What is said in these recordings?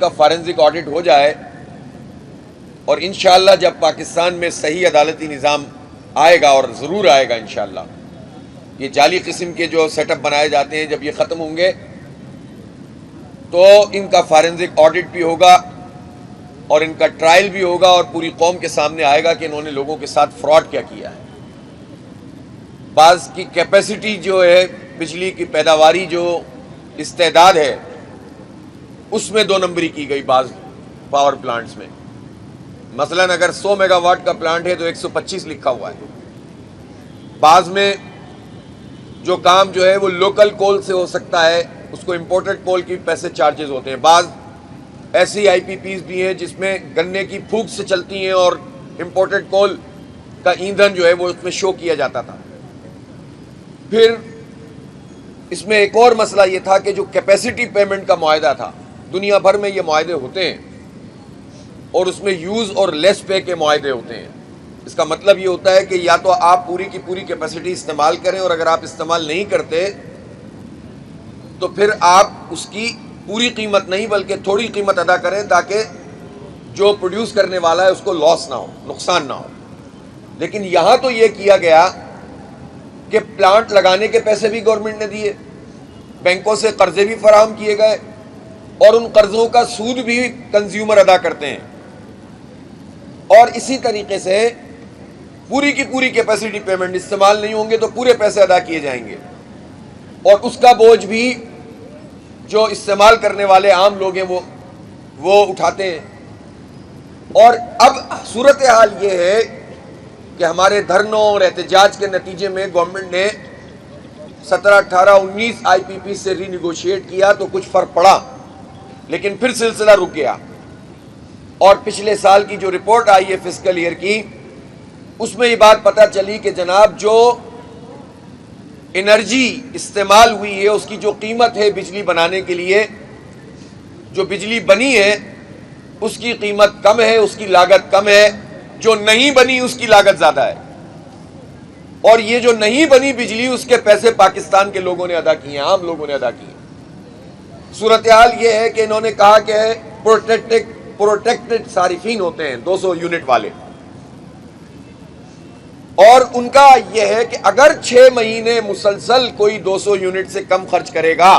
کا forensic audit ہو جائے اور انشاءاللہ جب پاکستان میں صحیح عدالتی نظام آئے گا، اور ضرور آئے گا انشاءاللہ، یہ جعلی قسم کے جو سیٹ اپ بنائے جاتے ہیں جب یہ ختم ہوں گے تو ان کا فارنزک آڈٹ بھی ہوگا اور ان کا ٹرائل بھی ہوگا اور پوری قوم کے سامنے آئے گا کہ انہوں نے لوگوں کے ساتھ فراڈ کیا کیا ہے۔ بعض کی کیپیسٹی جو ہے، بجلی کی پیداواری جو استعداد ہے، اس میں 2 نمبری کی گئی بعض پاور پلانٹس میں۔ مثلا اگر 100 میگا واٹ کا پلانٹ ہے تو 125 لکھا ہوا ہے۔ بعض میں جو کام جو ہے وہ لوکل کول سے ہو سکتا ہے، اس کو امپورٹڈ کول کی پیسے چارجز ہوتے ہیں۔ بعض ایسی آئی پی پیز بھی ہیں جس میں گنے کی پھوک سے چلتی ہیں اور امپورٹڈ کول کا ایندھن جو ہے وہ اس میں شو کیا جاتا تھا۔ پھر اس میں ایک اور مسئلہ یہ تھا کہ جو کیپیسٹی پیمنٹ کا معاہدہ تھا، دنیا بھر میں یہ معاہدے ہوتے ہیں اور اس میں یوز اور لیس پے کے معاہدے ہوتے ہیں۔ اس کا مطلب یہ ہوتا ہے کہ یا تو آپ پوری کی پوری کیپیسٹی استعمال کریں، اور اگر آپ استعمال نہیں کرتے تو پھر آپ اس کی پوری قیمت نہیں بلکہ تھوڑی قیمت ادا کریں تاکہ جو پروڈیوس کرنے والا ہے اس کو لاس نہ ہو، نقصان نہ ہو۔ لیکن یہاں تو یہ کیا گیا کہ پلانٹ لگانے کے پیسے بھی گورنمنٹ نے دیے، بینکوں سے قرضے بھی فراہم کیے گئے اور ان قرضوں کا سود بھی کنزیومر ادا کرتے ہیں، اور اسی طریقے سے پوری کی پوری کیپیسٹی پیمنٹ استعمال نہیں ہوں گے تو پورے پیسے ادا کیے جائیں گے، اور اس کا بوجھ بھی جو استعمال کرنے والے عام لوگ ہیں وہ اٹھاتے ہیں۔ اور اب صورتحال یہ ہے کہ ہمارے دھرنوں اور احتجاج کے نتیجے میں گورنمنٹ نے 17, 18, 19 آئی پی پی سے ری نیگوشیٹ کیا تو کچھ فرق پڑا، لیکن پھر سلسلہ رک گیا، اور پچھلے سال کی جو رپورٹ آئی ہے فسکل ایئر کی، اس میں یہ بات پتہ چلی کہ جناب جو انرجی استعمال ہوئی ہے، اس کی جو قیمت ہے بجلی بنانے کے لیے، جو بجلی بنی ہے اس کی قیمت کم ہے، اس کی لاگت کم ہے، جو نہیں بنی اس کی لاگت زیادہ ہے، اور یہ جو نہیں بنی بجلی اس کے پیسے پاکستان کے لوگوں نے ادا کیے ہیں، عام لوگوں نے ادا کیے۔ صورتحال یہ ہے کہ انہوں نے کہا کہ پروٹیکٹڈ صارفین ہوتے ہیں 200 یونٹ والے، اور ان کا یہ ہے کہ اگر 6 مہینے مسلسل کوئی 200 یونٹ سے کم خرچ کرے گا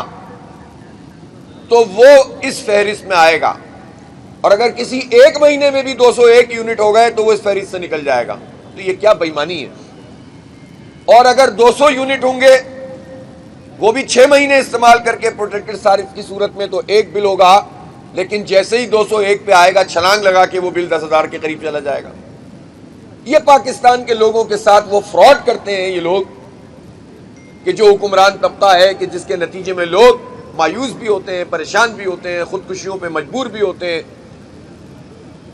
تو وہ اس فہرست میں آئے گا، اور اگر کسی 1 مہینے میں بھی 201 یونٹ ہو گئے تو وہ اس فہرست سے نکل جائے گا۔ تو یہ کیا بے ایمانی ہے؟ اور اگر 200 یونٹ ہوں گے وہ بھی 6 مہینے استعمال کر کے پروٹیکٹڈ صارف کی صورت میں تو ایک بل ہوگا، لیکن جیسے ہی 201 پہ آئے گا چھلانگ لگا کے وہ بل 10,000 کے قریب چلا جائے گا۔ یہ پاکستان کے لوگوں کے ساتھ وہ فراڈ کرتے ہیں یہ لوگ، کہ جو حکمران طبقہ ہے کہ جس کے نتیجے میں لوگ مایوس بھی ہوتے ہیں، پریشان بھی ہوتے ہیں، خودکشیوں پہ مجبور بھی ہوتے ہیں،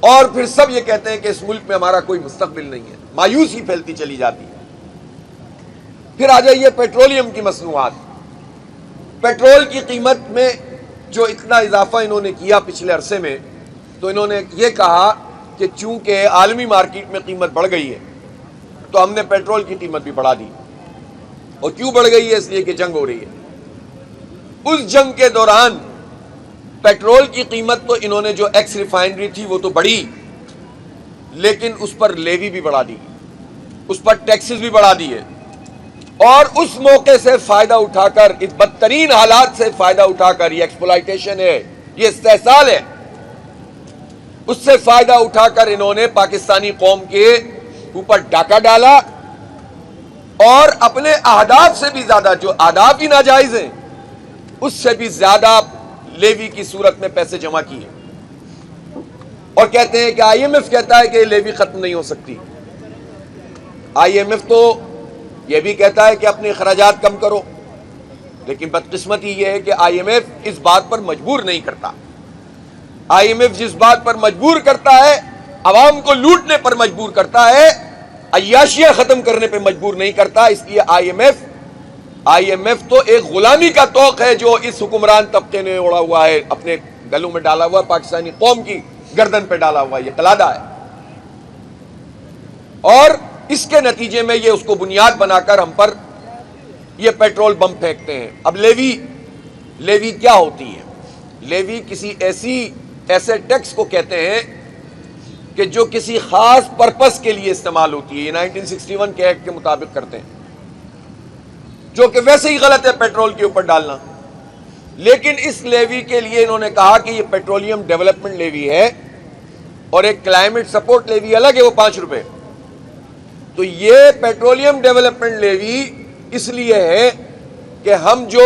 اور پھر سب یہ کہتے ہیں کہ اس ملک میں ہمارا کوئی مستقبل نہیں ہے، مایوسی پھیلتی چلی جاتی ہے۔ پھر آ جائیے پیٹرولیم کی مصنوعات۔ پیٹرول کی قیمت میں جو اتنا اضافہ انہوں نے کیا پچھلے عرصے میں، تو انہوں نے یہ کہا کہ چونکہ عالمی مارکیٹ میں قیمت بڑھ گئی ہے تو ہم نے پیٹرول کی قیمت بھی بڑھا دی، اور کیوں بڑھ گئی ہے؟ اس لیے کہ جنگ ہو رہی ہے۔ اس جنگ کے دوران پیٹرول کی قیمت تو انہوں نے جو ایکس ریفائنری تھی وہ تو بڑھی، لیکن اس پر لیوی بھی بڑھا دی، اس پر ٹیکسز بھی بڑھا دیے، اور اس موقع سے فائدہ اٹھا کر، اس بدترین حالات سے فائدہ اٹھا کر، یہ ایکسپلائٹیشن ہے، یہ استحصال ہے، اس سے فائدہ اٹھا کر انہوں نے پاکستانی قوم کے اوپر ڈاکہ ڈالا، اور اپنے اہداف سے بھی زیادہ، جو اہداف ہی ناجائز ہیں اس سے بھی زیادہ لیوی کی صورت میں پیسے جمع کیے، اور کہتے ہیں کہ آئی ایم ایف کہتا ہے کہ لیوی ختم نہیں ہو سکتی۔ آئی ایم ایف تو یہ بھی کہتا ہے کہ اپنے اخراجات کم کرو، لیکن بدقسمتی یہ ہے کہ آئی ایم ایف اس بات پر مجبور نہیں کرتا۔ آئی ایم ایف جس بات پر مجبور کرتا ہے، عوام کو لوٹنے پر مجبور کرتا ہے، عیاشیاں ختم کرنے پہ مجبور نہیں کرتا۔ اس لیے آئی ایم ایف تو ایک غلامی کا طوق ہے جو اس حکمران طبقے نے اوڑا ہوا ہے، اپنے گلوں میں ڈالا ہوا، پاکستانی قوم کی گردن پہ ڈالا ہوا، یہ قلادہ ہے، اور اس کے نتیجے میں یہ اس کو بنیاد بنا کر ہم پر یہ پیٹرول بم پھینکتے ہیں۔ اب لیوی کیا ہوتی ہے؟ لیوی کسی ایسی ایسے ٹیکس کو کہتے ہیں کہ جو کسی خاص پرپس کے لیے استعمال ہوتی ہے. یہ 1961 کے ایکٹ کے مطابق کرتے ہیں, جو کہ ویسے ہی غلط ہے پیٹرول کے اوپر ڈالنا. لیکن اس لیوی کے لیے انہوں نے کہا کہ یہ پیٹرولیم ڈیولپمنٹ لیوی ہے اور ایک کلائمیٹ سپورٹ لیوی الگ ہے, وہ 5 روپے. تو یہ پیٹرولیم ڈیولپمنٹ لیوی اس لیے ہے کہ ہم جو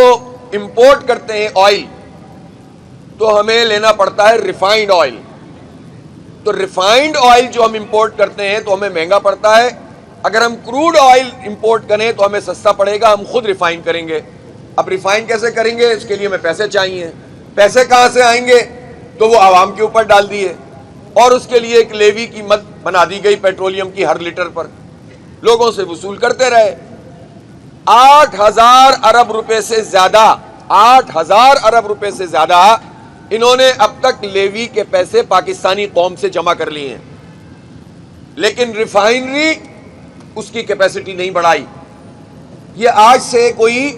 امپورٹ کرتے ہیں آئل, تو ہمیں لینا پڑتا ہے ریفائنڈ آئل. تو ریفائنڈ آئل جو ہم امپورٹ کرتے ہیں تو ہمیں مہنگا پڑتا ہے. اگر ہم کروڈ آئل امپورٹ کریں تو ہمیں سستا پڑے گا, ہم خود ریفائن کریں گے. اب ریفائن کیسے کریں گے؟ اس کے لیے ہمیں پیسے چاہیے. پیسے کہاں سے آئیں گے؟ تو وہ عوام کے اوپر ڈال دیے, اور اس کے لیے ایک لیوی کی مد بنا دی گئی پیٹرولیم کی, ہر لیٹر پر لوگوں سے وصول کرتے رہے. 8,000 ارب روپے سے زیادہ 8,000 ارب روپے سے زیادہ انہوں نے اب تک لیوی کے پیسے پاکستانی قوم سے جمع کر لیے ہیں, لیکن ریفائنری اس کی کیپیسٹی نہیں بڑھائی. یہ آج سے کوئی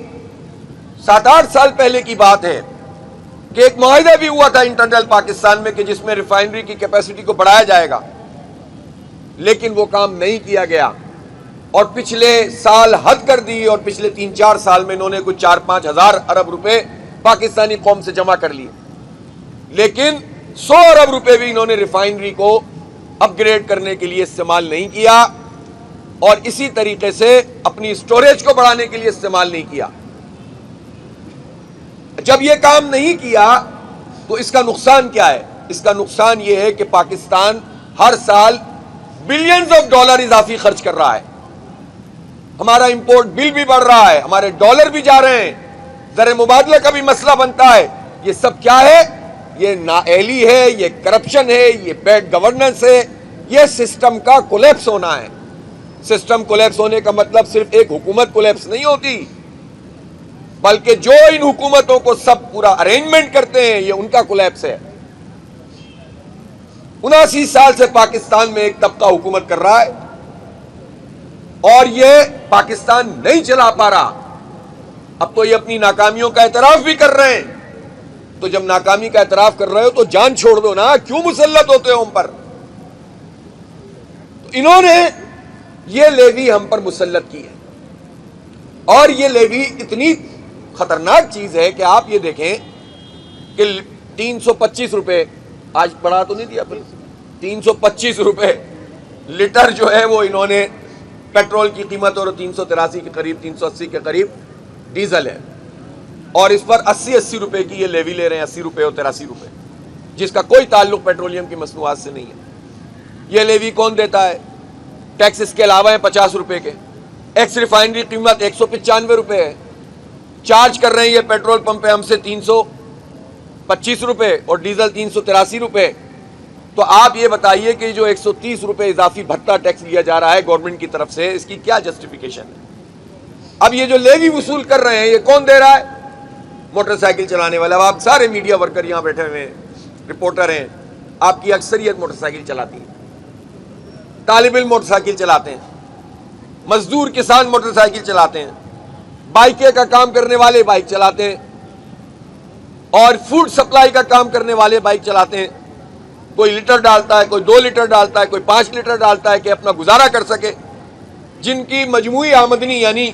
7-8 سال پہلے کی بات ہے کہ ایک معاہدہ بھی ہوا تھا انٹرنل پاکستان میں کہ جس میں ریفائنری کی کیپیسٹی کو بڑھایا جائے گا, لیکن وہ کام نہیں کیا گیا. اور پچھلے سال حد کر دی, اور پچھلے 3-4 سال میں انہوں نے کوئی 4-5 ہزار ارب روپے پاکستانی قوم سے جمع کر لیے, لیکن 100 ارب روپے بھی انہوں نے ریفائنری کو اپ گریڈ کرنے کے لیے استعمال نہیں کیا, اور اسی طریقے سے اپنی اسٹوریج کو بڑھانے کے لیے استعمال نہیں کیا. جب یہ کام نہیں کیا تو اس کا نقصان کیا ہے؟ اس کا نقصان یہ ہے کہ پاکستان ہر سال بلینز آف ڈالر اضافی خرچ کر رہا ہے. ہمارا امپورٹ بل بھی بڑھ رہا ہے, ہمارے ڈالر بھی جا رہے ہیں, زر مبادلہ کا بھی مسئلہ بنتا ہے. یہ سب کیا ہے؟ یہ نااہلی ہے, یہ کرپشن ہے, یہ بیڈ گورننس ہے, یہ سسٹم کا کولیپس ہونا ہے. سسٹم کولیپس ہونے کا مطلب صرف ایک حکومت کولیپس نہیں ہوتی, بلکہ جو ان حکومتوں کو سب پورا ارینجمنٹ کرتے ہیں, یہ ان کا کولیپس ہے. 79 سال سے پاکستان میں ایک طبقہ حکومت کر رہا ہے اور یہ پاکستان نہیں چلا پا رہا. اب تو یہ اپنی ناکامیوں کا اعتراف بھی کر رہے ہیں. تو جب ناکامی کا اعتراف کر رہے ہو تو جان چھوڑ دو نا, کیوں مسلط ہوتے ہو ہم پر؟ تو انہوں نے یہ لیوی ہم پر مسلط کی ہے, اور یہ لیوی اتنی خطرناک چیز ہے کہ آپ یہ دیکھیں کہ 325 روپے, آج بڑھا تو نہیں دیا, 325 روپے لیٹر جو ہے وہ انہوں نے پیٹرول کی قیمت, اور 383 کے قریب 380 کے قریب ڈیزل ہے, اور اس پر 80 روپے کی یہ لیوی لے رہے ہیں, 80 روپے اور 83 روپے, جس کا کوئی تعلق پیٹرولیم کی مصنوعات سے نہیں ہے. یہ لیوی کون دیتا ہے؟ ٹیکس اس کے علاوہ ہیں 50 روپے کے. ایکس ریفائنری قیمت 195 روپے ہے, چارج کر رہے ہیں یہ پیٹرول پمپ پہ ہم سے 325 روپے اور ڈیزل 383 روپے. تو آپ یہ بتائیے کہ جو 130 روپے اضافی بھتہ ٹیکس لیا جا رہا ہے گورنمنٹ کی طرف سے, اس کی کیا جسٹیفیکیشن ہے؟ اب یہ جو لیوی وصول کر رہے ہیں یہ کون دے رہا ہے؟ موٹر سائیکل چلانے والا. اب آپ سارے میڈیا ورکر یہاں بیٹھے ہوئے ہیں, رپورٹر ہیں, آپ کی اکثریت موٹر سائیکل چلاتی ہے, طالب علم موٹر سائیکل چلاتے ہیں, مزدور کسان موٹر سائیکل چلاتے ہیں, بائکیں کا کام کرنے والے بائک چلاتے ہیں, اور فوڈ سپلائی کا کام کرنے والے بائک چلاتے ہیں. کوئی لیٹر ڈالتا ہے, کوئی 2 لیٹر ڈالتا ہے, کوئی 5 لیٹر ڈالتا ہے کہ اپنا گزارا کر سکے. جن کی مجموعی آمدنی یعنی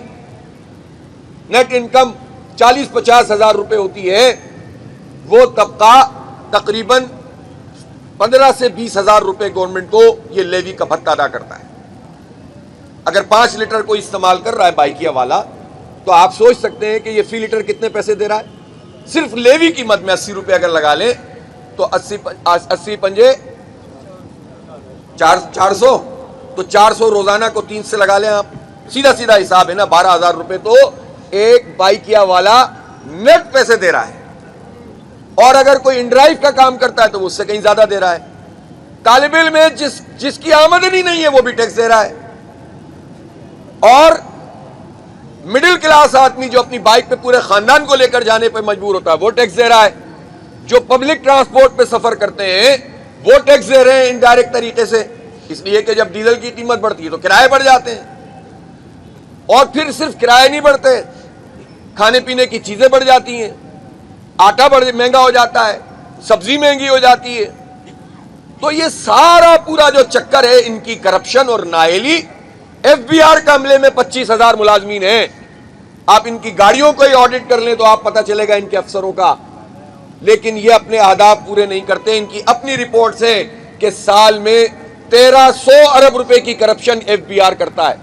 نیٹ انکم 40-50 ہزار روپے ہوتی ہے, وہ طبقہ تقریباً 15 سے 20 ہزار روپے گورنمنٹ کو یہ لیوی کا بھتہ ادا کرتا ہے. اگر 5 لیٹر کوئی استعمال کر رہا ہے بائکیا والا, تو آپ سوچ سکتے ہیں کہ یہ فی لیٹر کتنے پیسے دے رہا ہے. صرف لیوی کی مد میں 80 روپے اگر لگا لیں تو 80 پنجے 400, تو 400 روزانہ کو 3 سے لگا لیں آپ, سیدھا سیدھا حساب ہے نا, 12,000 روپے تو ایک بائکیا والا نیٹ پیسے دے رہا ہے. اور اگر کوئی انڈرائیو کا کام کرتا ہے تو وہ اس سے کہیں زیادہ دے رہا ہے. طالب علم میں جس کی آمدنی نہیں ہے وہ بھی ٹیکس دے رہا ہے, اور مڈل کلاس آدمی جو اپنی بائک پہ پورے خاندان کو لے کر جانے پہ مجبور ہوتا ہے وہ ٹیکس دے رہا ہے. جو پبلک ٹرانسپورٹ پہ سفر کرتے ہیں وہ ٹیکس دے رہے ہیں انڈائریکٹ طریقے سے, اس لیے کہ جب ڈیزل کی قیمت بڑھتی ہے تو کرائے بڑھ جاتے ہیں, اور پھر صرف کرائے نہیں بڑھتے, کھانے پینے کی چیزیں بڑھ جاتی ہیں, آٹا مہنگا ہو جاتا ہے, سبزی مہنگی ہو جاتی ہے. تو یہ سارا پورا جو چکر ہے ان کی کرپشن اور نااہلی. ایف بی آر کا عملے میں 25,000 ملازمین ہیں. آپ ان کی گاڑیوں کو ہی آڈٹ کر لیں تو آپ پتہ چلے گا ان کے افسروں کا. لیکن یہ اپنے اہداف پورے نہیں کرتے. ان کی اپنی رپورٹس ہیں کہ سال میں 1300 ارب روپے کی کرپشن ایف بی آر کرتا ہے,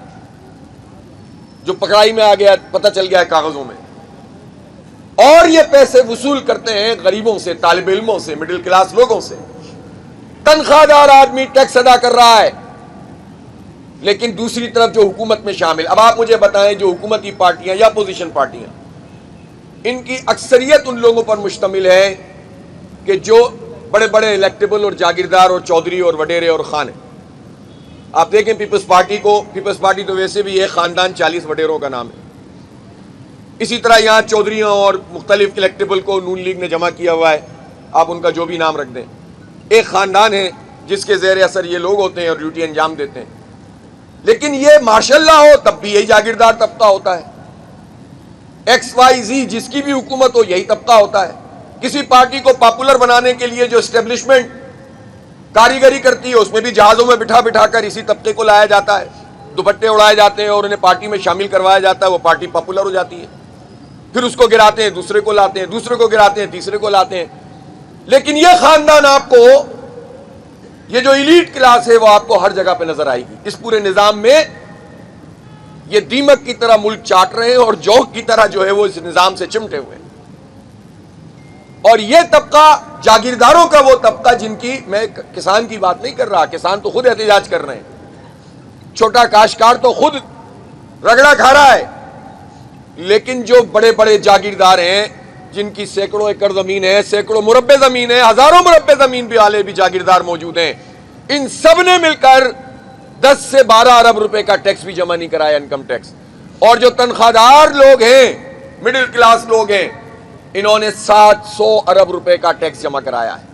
جو پکڑائی میں آ گیا, پتہ چل گیا ہے کاغذوں میں. اور یہ پیسے وصول کرتے ہیں غریبوں سے, طالب علموں سے, مڈل کلاس لوگوں سے. تنخواہ دار آدمی ٹیکس ادا کر رہا ہے, لیکن دوسری طرف جو حکومت میں شامل. اب آپ مجھے بتائیں, جو حکومتی پارٹیاں یا اپوزیشن پارٹیاں, ان کی اکثریت ان لوگوں پر مشتمل ہے کہ جو بڑے بڑے الیکٹیبل اور جاگیردار اور چودھری اور وڈیرے اور خان ہیں. آپ دیکھیں پیپلز پارٹی کو, پیپلز پارٹی تو ویسے بھی ایک خاندان 40 وڈیروں کا نام ہے. اسی طرح یہاں چودھریوں اور مختلف الیکٹیبل کو نون لیگ نے جمع کیا ہوا ہے. آپ ان کا جو بھی نام رکھ دیں, ایک خاندان ہے جس کے زیر اثر یہ لوگ ہوتے ہیں اور ڈیوٹی انجام دیتے ہیں. لیکن یہ ماشاءاللہ ہو تب بھی یہی جاگیردار طبقہ ہوتا ہے. ایکس وائی زی جس کی بھی حکومت ہو یہی طبقہ ہوتا ہے. کسی پارٹی کو پاپولر بنانے کے لیے جو اسٹیبلشمنٹ کاریگری کرتی ہے اس میں بھی جہازوں میں بٹھا بٹھا کر اسی طبقے کو لایا جاتا ہے, دوپٹے اڑائے جاتے ہیں اور انہیں پارٹی میں شامل کروایا جاتا ہے. وہ پارٹی پاپولر ہو جاتی ہے, پھر اس کو گراتے ہیں, دوسرے کو لاتے ہیں, دوسرے کو گراتے ہیں, تیسرے کو لاتے ہیں. لیکن یہ خاندان آپ کو, یہ جو ایلیٹ کلاس ہے وہ آپ کو ہر جگہ پہ نظر آئے گی. اس پورے نظام میں یہ دیمک کی طرح ملک چاٹ رہے ہیں اور جوک کی طرح جو ہے وہ اس نظام سے چمٹے ہوئے ہیں. اور یہ طبقہ جاگیرداروں کا وہ طبقہ جن کی, میں کسان کی بات نہیں کر رہا, کسان تو خود احتجاج کر رہے ہیں, چھوٹا کاشتکار تو خود رگڑا کھا رہا ہے. لیکن جو بڑے بڑے جاگیردار ہیں جن کی سینکڑوں ایکڑ زمین ہے, سینکڑوں مربع زمین ہے, ہزاروں مربع زمین بھی والے بھی جاگیردار موجود ہیں, ان سب نے مل کر 10 سے 12 ارب روپے کا ٹیکس بھی جمع نہیں کرایا, انکم ٹیکس. اور جو تنخواہ دار لوگ ہیں, مڈل کلاس لوگ ہیں, انہوں نے 700 ارب روپے کا ٹیکس جمع کرایا ہے.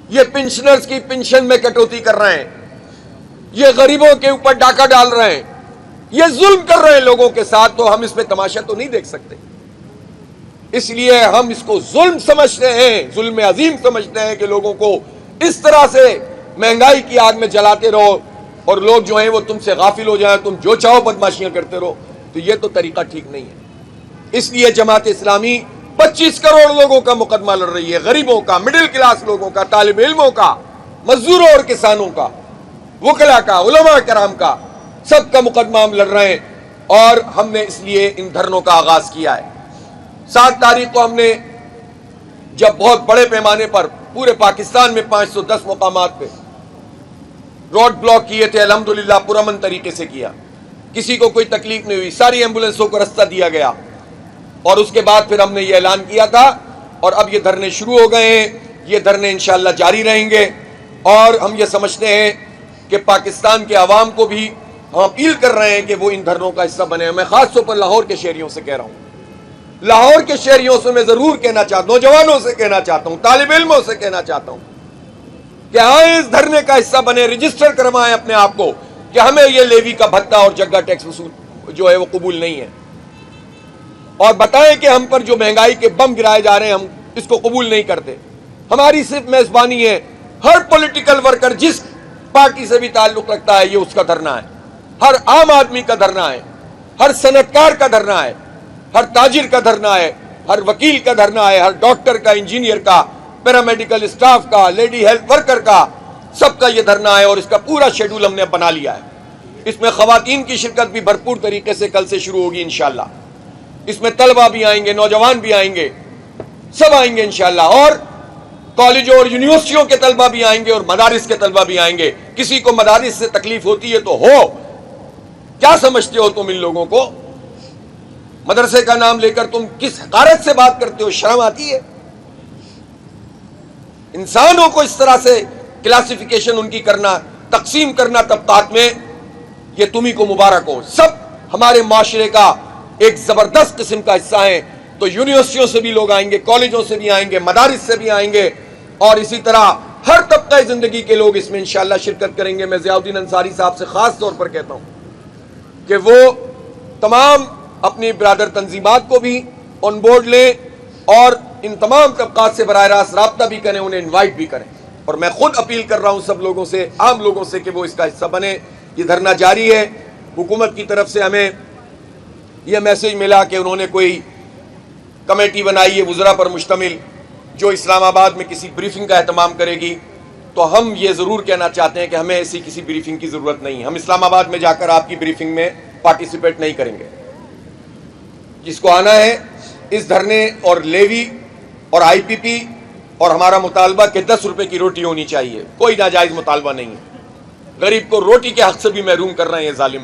یہ پنشنرز کی پنشن میں کٹوتی کر رہے ہیں, یہ غریبوں کے اوپر ڈاکہ ڈال رہے ہیں, یہ ظلم کر رہے ہیں لوگوں کے ساتھ. تو ہم اس پہ تماشا تو نہیں دیکھ سکتے. اس لیے ہم اس کو ظلم سمجھتے ہیں, ظلم عظیم سمجھتے ہیں کہ لوگوں کو اس طرح سے مہنگائی کی آگ میں جلاتے رہو اور لوگ جو ہیں وہ تم سے غافل ہو جائیں, تم جو چاہو بدماشیاں کرتے رہو. تو یہ تو طریقہ ٹھیک نہیں ہے. اس لیے جماعت اسلامی 25 کروڑ لوگوں کا مقدمہ لڑ رہی ہے, غریبوں کا, مڈل کلاس لوگوں کا, طالب علموں کا, مزدوروں اور کسانوں کا, وکلاء کا, علماء کرام کا, سب کا مقدمہ ہم لڑ رہے ہیں. اور ہم نے اس لیے ان دھرنوں کا آغاز کیا ہے. 7 تاریخ کو ہم نے جب بہت بڑے پیمانے پر پورے پاکستان میں 510 مقامات پہ روڈ بلاک کیے تھے, الحمدللہ پرامن طریقے سے کیا, کسی کو کوئی تکلیف نہیں ہوئی, ساری ایمبولینسوں کو راستہ دیا گیا. اور اس کے بعد پھر ہم نے یہ اعلان کیا تھا, اور اب یہ دھرنے شروع ہو گئے ہیں. یہ دھرنے انشاءاللہ جاری رہیں گے. اور ہم یہ سمجھتے ہیں کہ پاکستان کے عوام کو بھی ہم اپیل کر رہے ہیں کہ وہ ان دھرنوں کا حصہ بنے. میں خاص طور پر لاہور کے شہریوں سے کہہ رہا ہوں, لاہور کے شہریوں سے میں ضرور کہنا چاہتا ہوں, نوجوانوں سے کہنا چاہتا ہوں, طالب علموں سے کہنا چاہتا ہوں کہ آئیں اس دھرنے کا حصہ بنے, رجسٹر کروائیں اپنے آپ کو کہ ہمیں یہ لیوی کا بھتہ اور جگہ ٹیکس وصول جو ہے وہ قبول نہیں ہے. اور بتائیں کہ ہم پر جو مہنگائی کے بم گرائے جا رہے ہیں ہم اس کو قبول نہیں کرتے. ہماری صرف میزبانی ہے, ہر پولیٹیکل ورکر جس پارٹی سے بھی تعلق رکھتا ہے یہ اس کا دھرنا ہے, ہر عام آدمی کا دھرنا ہے, ہر صنعتکار کا دھرنا ہے, ہر تاجر کا دھرنا ہے, ہر وکیل کا دھرنا ہے, ہر ڈاکٹر کا, انجینئر کا, پیرامیڈیکل اسٹاف کا, لیڈی ہیلتھ ورکر کا, سب کا یہ دھرنا ہے. اور اس کا پورا شیڈول ہم نے بنا لیا ہے. اس میں خواتین کی شرکت بھی بھرپور طریقے سے کل سے شروع ہوگی انشاءاللہ. اس میں طلبہ بھی آئیں گے, نوجوان بھی آئیں گے, سب آئیں گے انشاءاللہ. اور کالجوں اور یونیورسٹیوں کے طلبہ بھی آئیں گے اور مدارس کے طلبہ بھی آئیں گے. کسی کو مدارس سے تکلیف ہوتی ہے تو ہو, کیا سمجھتے ہو تم ان لوگوں کو؟ مدرسے کا نام لے کر تم کس حقارت سے بات کرتے ہو, شرم آتی ہے؟ انسانوں کو اس طرح سے کلاسیفیکیشن ان کی کرنا, تقسیم کرنا طبقات میں, یہ تمہیں کو مبارک ہو. سب ہمارے معاشرے کا ایک زبردست قسم کا حصہ ہیں. تو یونیورسٹیوں سے بھی لوگ آئیں گے, کالجوں سے بھی آئیں گے, مدارس سے بھی آئیں گے, اور اسی طرح ہر طبقہ زندگی کے لوگ اس میں انشاءاللہ شرکت کریں گے. میں ضیاء الدین انصاری صاحب سے خاص طور پر کہتا ہوں کہ وہ تمام اپنی برادر تنظیمات کو بھی آن بورڈ لیں اور ان تمام طبقات سے براہ راست رابطہ بھی کریں, انہیں انوائٹ بھی کریں. اور میں خود اپیل کر رہا ہوں سب لوگوں سے, عام لوگوں سے, کہ وہ اس کا حصہ بنے. یہ دھرنا جاری ہے. حکومت کی طرف سے ہمیں یہ میسج ملا کہ انہوں نے کوئی کمیٹی بنائی ہے وزراء پر مشتمل, جو اسلام آباد میں کسی بریفنگ کا اہتمام کرے گی. تو ہم یہ ضرور کہنا چاہتے ہیں کہ ہمیں ایسی کسی بریفنگ کی ضرورت نہیں ہے. ہم اسلام آباد میں جا کر آپ کی بریفنگ میں پارٹیسپیٹ نہیں کریں گے. جس کو آنا ہے اس دھرنے اور لیوی اور آئی پی پی اور ہمارا مطالبہ کہ 10 روپے کی روٹی ہونی چاہیے, کوئی ناجائز مطالبہ نہیں ہے. غریب کو روٹی کے حق سے بھی محروم کر رہے ہیں یہ ظالم.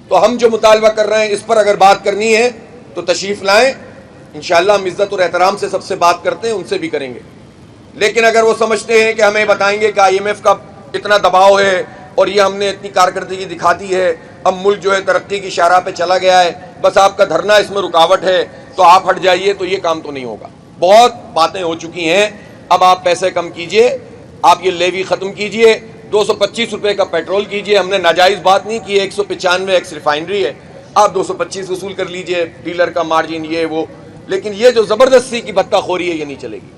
تو ہم جو مطالبہ کر رہے ہیں اس پر اگر بات کرنی ہے تو تشریف لائیں. انشاءاللہ ہم عزت اور احترام سے سب سے بات کرتے ہیں, ان سے بھی کریں گے. لیکن اگر وہ سمجھتے ہیں کہ ہمیں بتائیں گے کہ IMF کا اتنا دباؤ ہے اور یہ ہم نے اتنی کارکردگی دکھا دی ہے, اب ملک جو ہے ترقی کی شاہراہ پہ چلا گیا ہے, بس آپ کا دھرنا اس میں رکاوٹ ہے تو آپ ہٹ جائیے, تو یہ کام تو نہیں ہوگا. بہت باتیں ہو چکی ہیں. اب آپ پیسے کم کیجئے, آپ یہ لیوی ختم کیجئے, 225 روپے کا پیٹرول کیجئے. ہم نے ناجائز بات نہیں کی ہے, 195 ایکس ریفائنری ہے, آپ 225 وصول کر لیجئے, ڈیلر کا مارجن یہ وہ. لیکن یہ جو زبردستی کی بھتہ خوری ہے یہ نہیں چلے گی.